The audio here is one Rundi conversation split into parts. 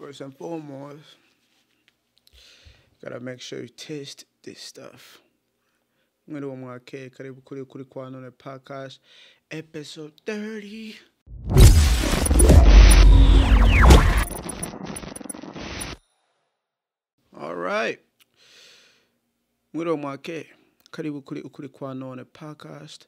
First and foremost, gotta make sure you taste this stuff. Mwendo mwake karibu kuri kwa None Podcast episode 30. All right. Mwendo mwake karibu kuri kwa None Podcast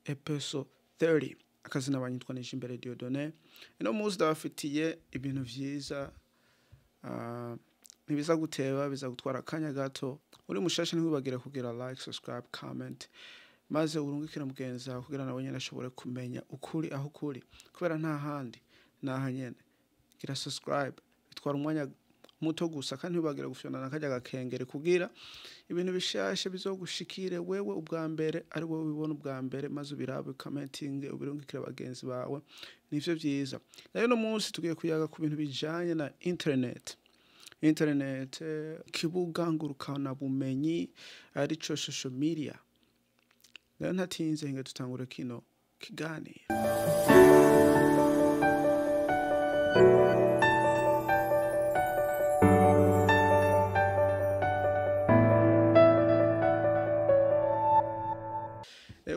episode 30. Akazina banyitwa Nijimbere Dieudonné. Ino munsi ndabafitiye ibintu vyiza. Nibiza guteba biza gutwara akanya gato. Uri mushasha ntiwibagire kugira like, subscribe, comment. Maze urungikira mugenzi wawe kugira nawe nyene ashobore kumenya ukuri aho kuri. Kubera nta handi naha nyene. Gira subscribe. Bitwara umwanya muto gusa kandi ntibagire gufyona nakajya gakengere kugira ibintu bishashe bizogushikire wewe ubwa mbere ari wowe ubibona ubwa mbere maze ubirabe commenting ubirungikira bagenzi bawe nivyo vyiza. Rero no munsi tugiye kuyaga ku bintu bijanye na internet kibuga ngurukana bumenyi arico social media. Rero ntatinze nge tutangure kino kiganiro.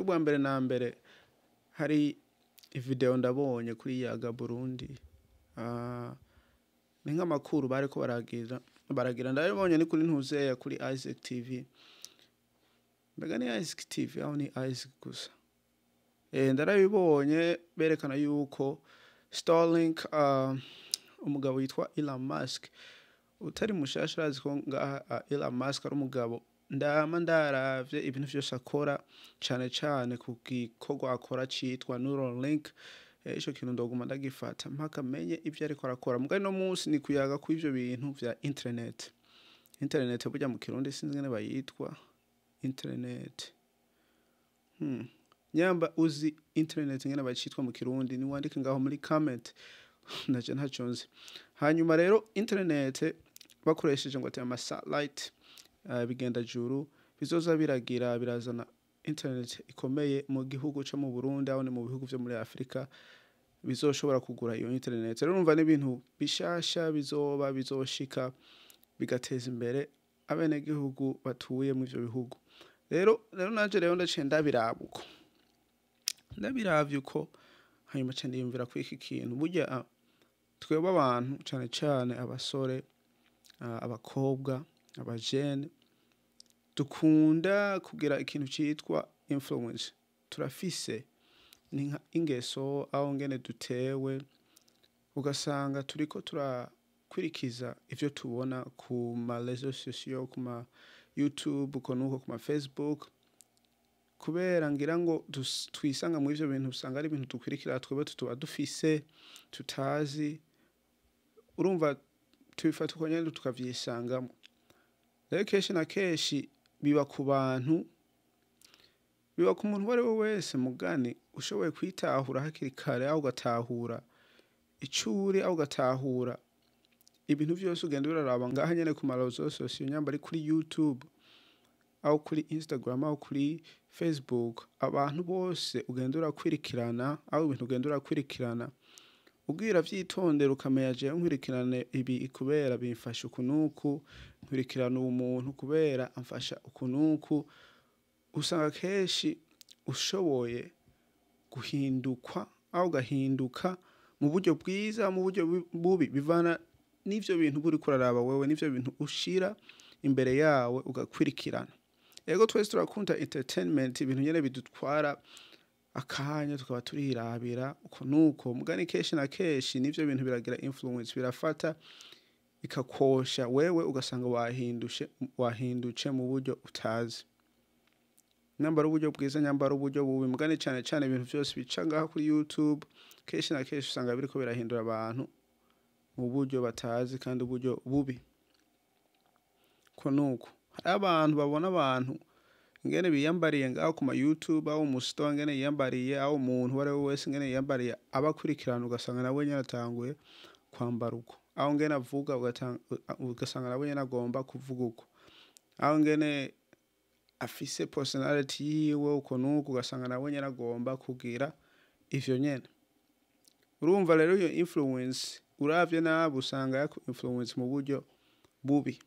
Ubwa mbere na mbere hari video ndabonye kuri Yaga Burundi. Ni nk'amakuru bariko baragira ndabonye ni kuri Ntuzeya kuri Isaac TV. Mbega ni Isaac TV aho ni Isaac gusa. Ndarabibonye berekana yuko Starlink umugabo yitwa Elon Musk utari mushasha arazi ko Elon Musk ari umugabo ndaravye ibintu vyose akora cane ku gikorwa akora citwa Neuralink. Ico kintu ndoguma ndagifata mpaka menye ivyo ariko arakora. Mugari no munsi ni kuyaga ku ivyo bintu vya internet burya mu Kirundi sinzi ngene bayitwa internet. Nyamba uzi internet ngene bacitwa mu Kirundi ni wandike ngaho muri comment naje ntaconze. Hanyuma rero internet bakoresheje ngo ati ama satellite bigenda juru bizoza birazana internet ikomeye mu gihugu cyo mu Burundi aho ni mu bihugu byo muri Afrika bizoshobora kugura iyo internet. Rero numva n'ibintu bishasha bizoshika bigateza imbere abene gihugu batuye mu ivyo bihugu. Rero naje ndaciye ndabiravye uko hanyuma cyane ndiyumvira ku iki kintu burya twebwe abantu cane abasore abakobwa abajene dukunda kugira ikintu citwa influence. Turafise ni ingeso aho ngene dutewe ugasanga turiko turakwirikiza ivyo tubona ku ma réseaux sociaux ku ma YouTube nuko ku ma Facebook kubera ngira ngo twisanga mu ivyo bintu usanga ari ibintu dukwirikira twebwe tuba dufise tutazi urumva tubifata uko nyene tukavyisangamo. Rero kenshi na kenshi biba ku bantu biba ku muntu wari we wese mugani ushoboye kwitahura hakiri kare aho ugatahura icuri aho ugatahura ibintu vyose ugenda uraraba ngaha nyene ku marezo sociaux nyamba ari kuri YouTube aho kuri Instagram aho kuri Facebook abantu bose ugenda urakwirikirana aho ibintu ugenda urakwirikirana ubwira vyitondera ukamenya je nkwirikirane ibi kubera bimfasha ukunuku nkwirikirana umuntu kubera amfasha ukunuku. Usanga keshi ushoboye guhindukwa aho gahinduka mu buryo bwiza mu buryo bubi bivana n'ivyo bintu buri kuraraba wewe n'ivyo bintu ushira imbere yawe ugakwirikirana. Ego twese turakunda entertainment ibintu nyene bidutwara akanya tukaba turirabira uko nuko mugani keshi na keshi nivyo bintu biragira influence birafata ikakosha wewe ugasanga wahinduce mu buryo utazi. Nyambara uburyo bwiza nyambara uburyo bubi mugani cane ibintu vyose bica ngaha kuri YouTube keshi na keshi usanga biriko birahindura abantu mu buryo batazi kandi uburyo bubi. Ko nuko hari abantu babona abantu ngene biyambariye ngaho ku ma YouTube aho mu store ngene yiyambariye aho umuntu wari wese ngene yiyambariye abakurikirana ugasanga nawe nyene atanguye kwambara uko aho ngene avuga ugasanga nawe nyene agomba kuvuga uko aho ngene afise personality yiwe uko nuko ugasanga nawe nyene agomba kugira ivyo nyene. Urumva rero iyo influence uravye nabi usanga yaku influence mu buryo bubi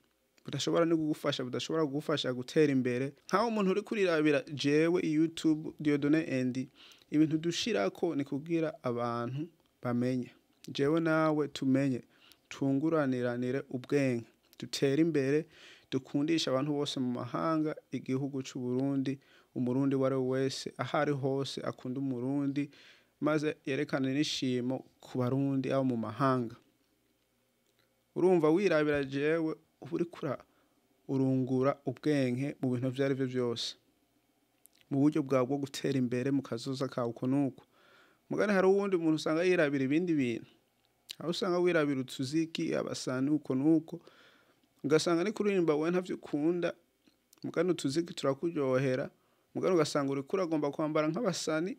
budashobora no kugufasha, budashobora kugufasha gutera imbere. Nkaho umuntu uri kurirabira jewe YouTube Dieudonné Endi, ibintu dushirako ni kugira abantu bamenye, jewe nawe tumenye, twunguraniranire ubwenge, dutere imbere, dukundisha abantu bose mu mahanga igihugu c'u Burundi, umurundi wari wese ahari hose akunda umurundi, maze yerekane n'ishimo ku barundi abo mu mahanga. Urumva wirabira jewe uriko urungura ubwenge mu bintu vyari vyo vyose, mu buryo bwawe bwo gutera imbere mu kazoza kawe uko nuko. Mugani hari uwundi muntu usanga yirabira ibindi bintu, aho usanga wirabira utuziki, abasani uko nuko, ugasanga ni kuririmba wewe ntavyo ukunda, mugani utuziki turakuryohera, mugani ugasanga uriko uragomba kwambara nk'abasani,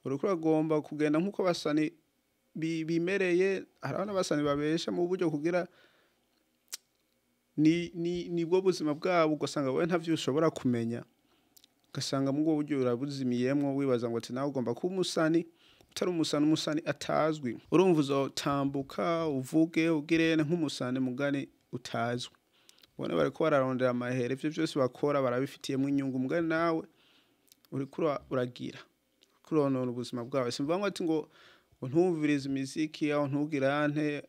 uriko uragomba kugenda nk'uko abasani bimereye. Hariho n'abasani babesha mu buryo kugira nibwo buzima bwabo, ugasanga wewe ntavyo ushobora kumenya, ugasanga mu bwo buryo urabuzimiyemwo wibaza ngo ati nawe ugomba kuba umusani, utari umusani, umusani atazwi. Urumva uzotambuka uvuge ugirene nk'umusani mugani utazwi. Bone bariko bararondera amahere, ivyo vyose bakora barabifitiyemwo inyungu, mugani nawe uriko uragira kuronona ubuzima bwawe. Simvuga ngo ati ngo ntumvirize imiziki aho ntugira ante,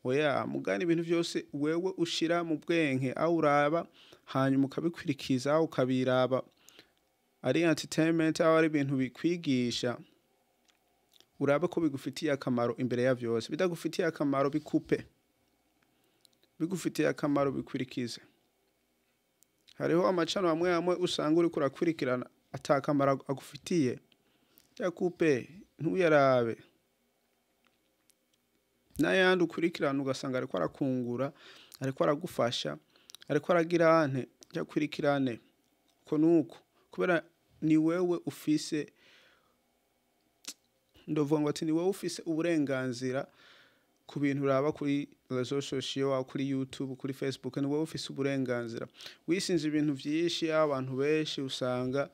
oya, mugani ibintu vyose wewe ushira mu bwenge, aho uraba hanyuma ukabikwirikiza, ukabiraba ari entertainment, aho ari ibintu bikwigisha, urabe ko bigufitiye akamaro imbere ya vyose. Bitagufitiye akamaro bikupe, bigufitiye akamaro bikwirikize. Hariho amacano amwe amwe usanga uriko urakurikirana ata kamaro agufitiye, yakupe ntuyarabe. N'ayandi ukurikirana ugasanga ariko arakungura, ariko aragufasha, ariko aragira ante, yakurikirane uko nuko, kubera ni wewe ufise, ndovuga ngo ati ni wewe ufise uburenganzira ku bintu uraba kuri réseaux sociaux, kuri YouTube, kuri Facebook, ni wewe ufise uburenganzira. Wisinze ibintu vyinshi, abantu benshi usanga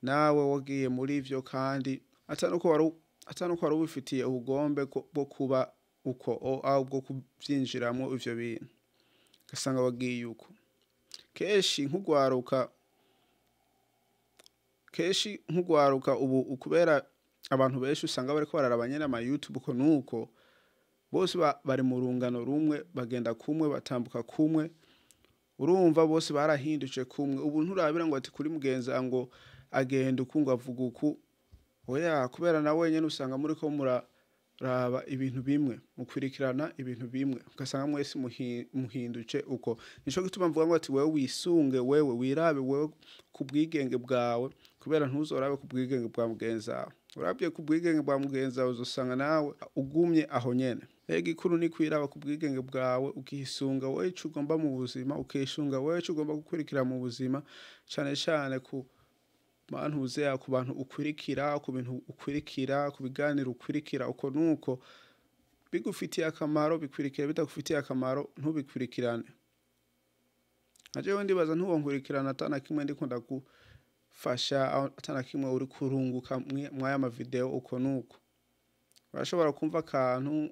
nawe wagiye muri ivyo, kandi atanuko wari ubifitiye ubugombe bwo kuba uko aho bwo kuvyinjiramwo ivyo bintu, ugasanga wagiye uko. Kenshi nk'ugwaruka ubu kubera abantu benshi usanga bariko bararaba nyene ama YouTube uko nuko, bose bari mu rungano rumwe, bagenda kumwe, batambuka kumwe, urumva bose barahindutse kumwe. Ubu nturabira ngo ati kuri mugenza ngo agenda uku ngo avuga uku, oya, kubera na wenyene usanga muriko muraraba ibintu bimwe, mukurikirana ibintu bimwe, ugasanga mwese muhinduce uko. Nico gituma mvuga ngo ati wewe wisunge, wewe wirabe, wewe ku bwigenge bwawe, kubera ntuzorabe ku bwigenge bwa mugenza. Urabye ku bwigenge bwa mugenza uzosanga nawe ugumye aho nyene. Igikuru ni kwiraba ku bwigenge bwawe, ukisunga wewe ico ugomba mu buzima, ukishunga wewe ico ugomba gukurikira mu buzima, cane cane ku bantu uzea, ku bantu ukurikira, ku bintu ukurikira, ku biganiro ukurikira uko nuko. Bigufitiye akamaro bikurikira, bitagufitiye akamaro ntubikurikirane. Najewe ndibaza ntuwonkurikirana atana kimwe ndikunda gufasha, atana kimwe uri kurunguka mwaya ma video uko nuko. Urashobora kumva akantu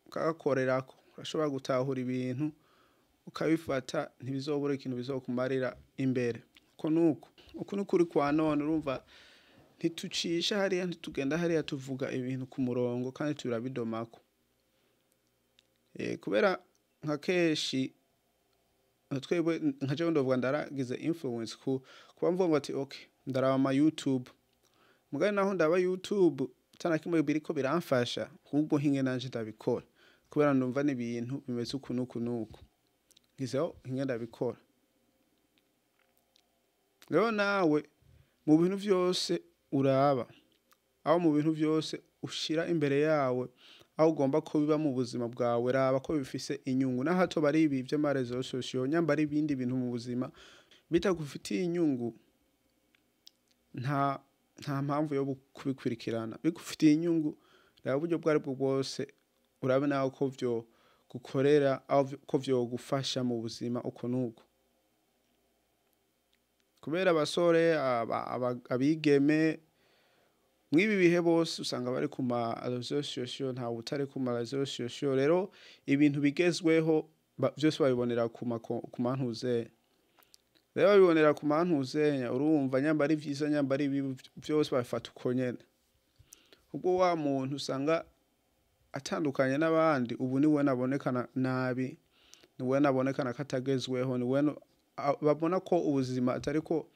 kagakorerako, urashobora gutahura ibintu ukabifata, ntibizobura ikintu bizokumarira imbere uko nuko. Uko nuko uri kwa none, urumva ntitucisha hariya, ntitugenda hariya tuvuga ibintu ku murongo kandi turabidomako. Kubera nka keshi twebwe nka jewe ndovuga ndaragize influence kuba mvuga ngo ati okay, ndaraba ama YouTube, mugani naho ndaba YouTube atana kimwe biriko biramfasha, ahubwo hinge nanje ndabikora, kubera ndumva n'ibintu bimeze uku nuku nuku, ngizeho hinge ndabikora. Rero nawe mu bintu vyose uraba, aho mu bintu vyose ushira imbere yawe, aho ugomba ko biba mu buzima bwawe, raba ko bifise inyungu. Na hato bari ibi vy'ama réseaux sociaux, nyamba ari ibindi bintu mu buzima bitagufitiye inyungu, nta mpamvu yo kubikurikirana. Bigufitiye inyungu, raba uburyo bwari bwo bwose, urabe nawe ko vyo gukorera, ko vyo gufasha mu buzima uko nuko. Kubera abasore, abigeme, mw'ibi bihe bose usanga bari ku ma réseaux sociaux ntawe utari ku ma réseaux sociaux rero ibintu bigezweho byose babibonera ku mantuze rero babibonera ku mantuzenya urumva nyamba ari vyiza nyamba ari bibi byose babifata uko nyene ubwo wa muntu usanga atandukanye n'abandi ubu ni we nabonekana nabi ni we nabonekana katagezweho ni we babona ko ubuzima atariko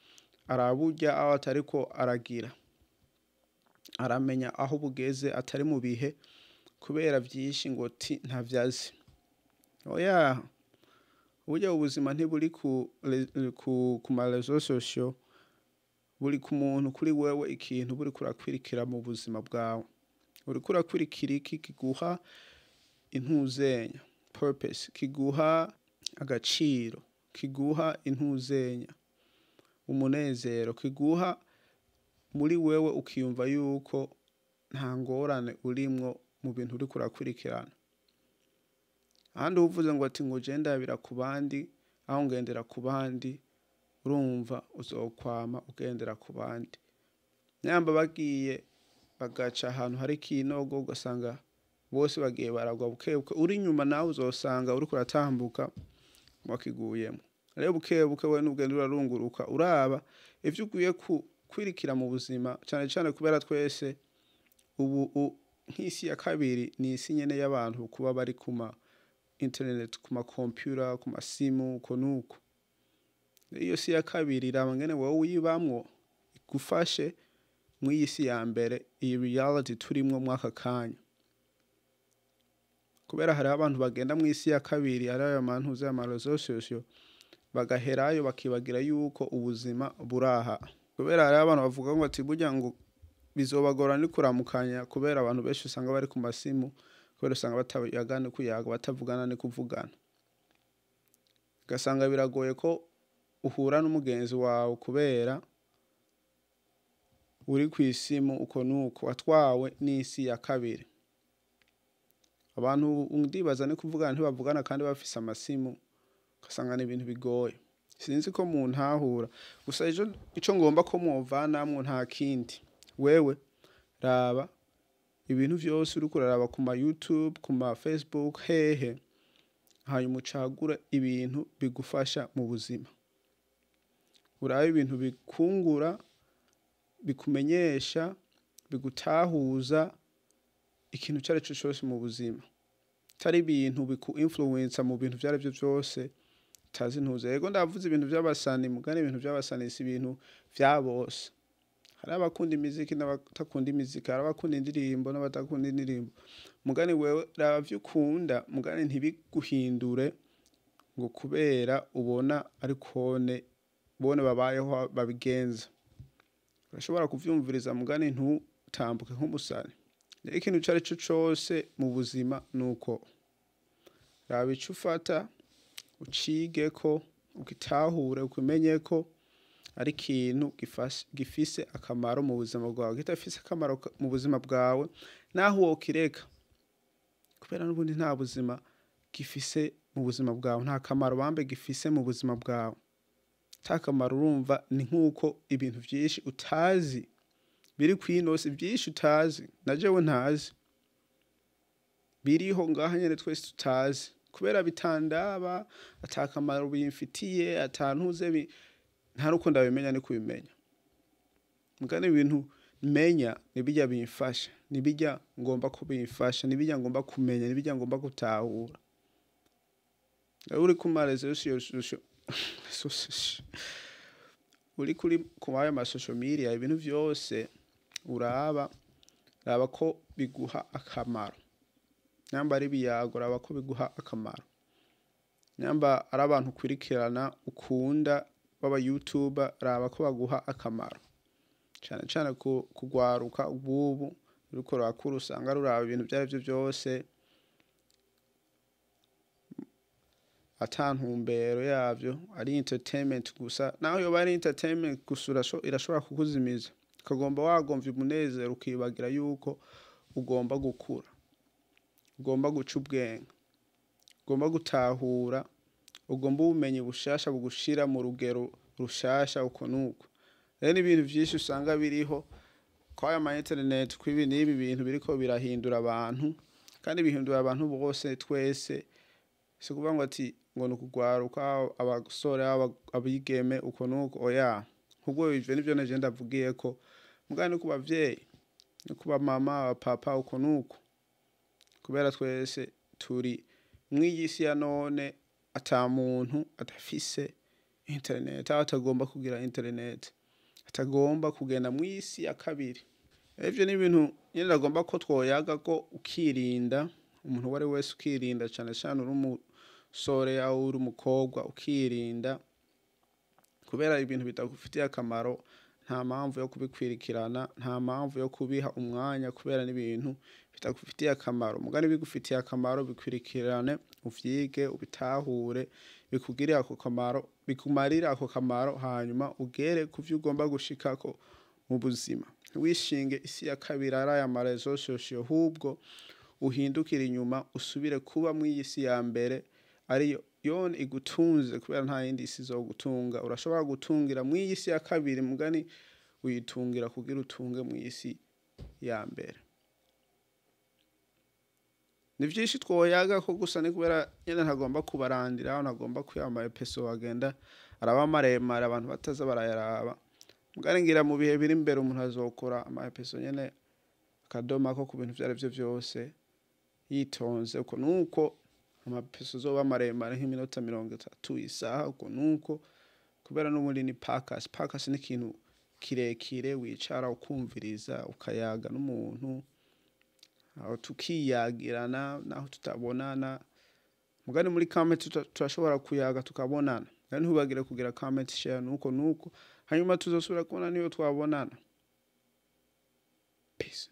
araburya aho atariko aragira aramenya aho bugeze atari mu bihe kubera vyinshi ngo ntavyazi oya burya ubuzima ntiburi ku ma réseaux sociaux buri ku muntu kuri wewe ikintu buri kurakwirikira mu buzima bwawe uri kurakwirikira iki kiguha intuzenya purpose kiguha agaciro kiguha intuzenya umunezero kiguha muri wewe ukiyumva yuko nta ngorane urimwo mu bintu uri kurakwirikirana ahandi uvuze ngo ati ngo je ndabira ku bandi aho ngendera ku bandi urumva uzokwama ugendera ku bandi nyamba bagiye bagaca ahantu hari kinogo ugasanga bose bagiye baragwa bukebuke uri inyuma nawe uzosanga uri kuratambuka wakiguyemo rero bukebuke we n'ubwende urarunguruka uraba ivyo ugiye kwirikira mu buzima cyane cyane kubera twese ubu nk'isi ya kabiri ni isi nyene y'abantu kuba bari kuma internet kuma computer kuma simu uko nuko iyo si ya kabiri raba ngene wowe uyibamwo igufashe mu isi ya mbere iyi reality turimwo mwaka kanya kubera hari abantu bagenda mu isi ya kabiri ari ayo mantuze ya réseaux sociaux bagaherayo bakibagira yuko ubuzima buraha kubera hari abantu bavuga ngo ati burya ngo bizobagora ni kuramukanya kubera abantu benshi usanga bari ku masimu kubera usanga batayagana kuyaga batavugana ni kuvugana gasanga biragoye ko uhura n'umugenzi wawe kubera uri ku isimu uko nuko watwawe n'isi ya kabiri abantu ndibaza ni kuvugana ntibavugana kandi bafise amasimu gasanga ni ibintu bigoye sinzi ko mu ntahura gusa ico ngomba ko mwovanamwo nta kindi wewe raba ibintu vyose uri kuraraba ku ma YouTube ku ma Facebook hehe hanyuma ucagura ibintu bigufasha mu buzima uraba ibintu bikungura bikumenyesha bigutahuza ikintu cyari cyo cyose mu buzima tari ibintu biku influence mu bintu byari byo byose tazi ntuze yego ndavuze ibintu by'abasani mugane ibintu by'abasani si ibintu vya bose hari abakunda imiziki n'abatakunda imiziki hari abakunda indirimbo n'abatakunda indirimbo mugane wewe raba vyukunda mugane ntibiguhindure ngo kubera ubona ari kone bone babayeho babigenza urashobora kuvyumviriza mugane ntutambuke nk'umusani ikintu cyari cyo cyose mu buzima nuko raba ico ufata ucige ko ukitahure ukumenye ko ari ikintu gifise akamaro mu buzima bwawe kitafise akamaro mu buzima bwawe naho wokireka kubera n'ubundi nta buzima gifise mu buzima bwawe nta kamaro bambe gifise mu buzima bwawe nta kamaro urumva ni nk'uko ibintu vyinshi utazi biri kwinosi byinshi utazi na jewe ntazi biriho ngaha nyene twese tutazi kubera bitandaba atakamaro bimfitiye atantuze nta ruko ndabimenya ni kubimenya mugane ibintu menya nibijya bimfasha nibijya ngomba kubimfasha nibijya ngomba kumenya nibijya ngomba gutahura uri kumareze uri kuri kumaya ma social media ibintu vyose uraba ko biguha akamaro nyamba ari biyago raba ko biguha akamaro nyamba ari abantu kwirikirana ukunda baba YouTuber raba ko baguha akamaro cyane cyane kugwaruka ububu uriko rakuru usanga ruraba ibintu byari byo byose atantumbero yavyo ari entertainment gusa naho yo bari entertainment gusura irashobora kukuzimiza kagomba wagomvye umunezero ukibagira yuko ugomba gukura ugomba guca ubwenge ugomba gutahura ugomba ubumenyi bushasha bugushira mu rugero rushasha uko nuko rero ibintu byinshi usanga biriho kw'aya ma internet kw'ibi n'ibi bintu biriko birahindura abantu kandi bihindura abantu bose twese si kuvuga ngo ati ngo nukugwaruka abasore abigeme uko nuko oya ahubwo ivyo nivyo naje ndavugiye ko mugani ku bavyeyi no kuba mama papa uko nuko kubera twese turi mw'iyisi ya none ata muntu atafise internet atagomba kugira internet atagomba kugenda mw'isi ya kabiri. Ivyo ni ibintu nyene nagomba ko twoyaga ko ukirinda umuntu wari wese ukirinda cane cane uri umusore aho uri umukobwa ukirinda kubera ibintu bitagufitiye akamaro nta mpamvu yo kubikwirikirana nta mpamvu yo kubiha umwanya kubera n'ibintu bitagufitiye akamaro mugani bigufitiye akamaro bikwirikirane uvyige ubitahure bikugirira ako kamaro bikumarira ako kamaro hanyuma ugere kuvyo ugomba gushikako mu buzima wishinge isi ya kabiri ari aya marezo sosio hubwo uhindukira inyuma usubire kuba mw'isi ya mbere ariyo yone igutunze kubera nta yindi isi zo gutunga urashobora gutungira mw'isi ya kabiri mugani uyitungira kugira utunge mw'isi ya mbere. Ni vyinshi twoyaga ko gusa ni kubera nyene ntagomba kubarandira ntagomba kwiyama episo agenda araba maremare abantu bataza barayaraba mugani ngira mu bihe biri imbere umuntu azokora ama episo nyene akadoma ko ku bintu vyarevyo vyose yitonze uko nuko ama episo zoba maremare nk'iminota 30 isaha uko nuko kubera n'umuri ni podcast ni ikintu kirekire wicara ukumviriza ukayaga n'umuntu aho tukiyagirana naho tutabonana mugani muri comment turashobora kuyaga tukabonana kandi ntubagire kugira comment share nuko hanyuma tuzosubira kubona niyo twabonana. Peace.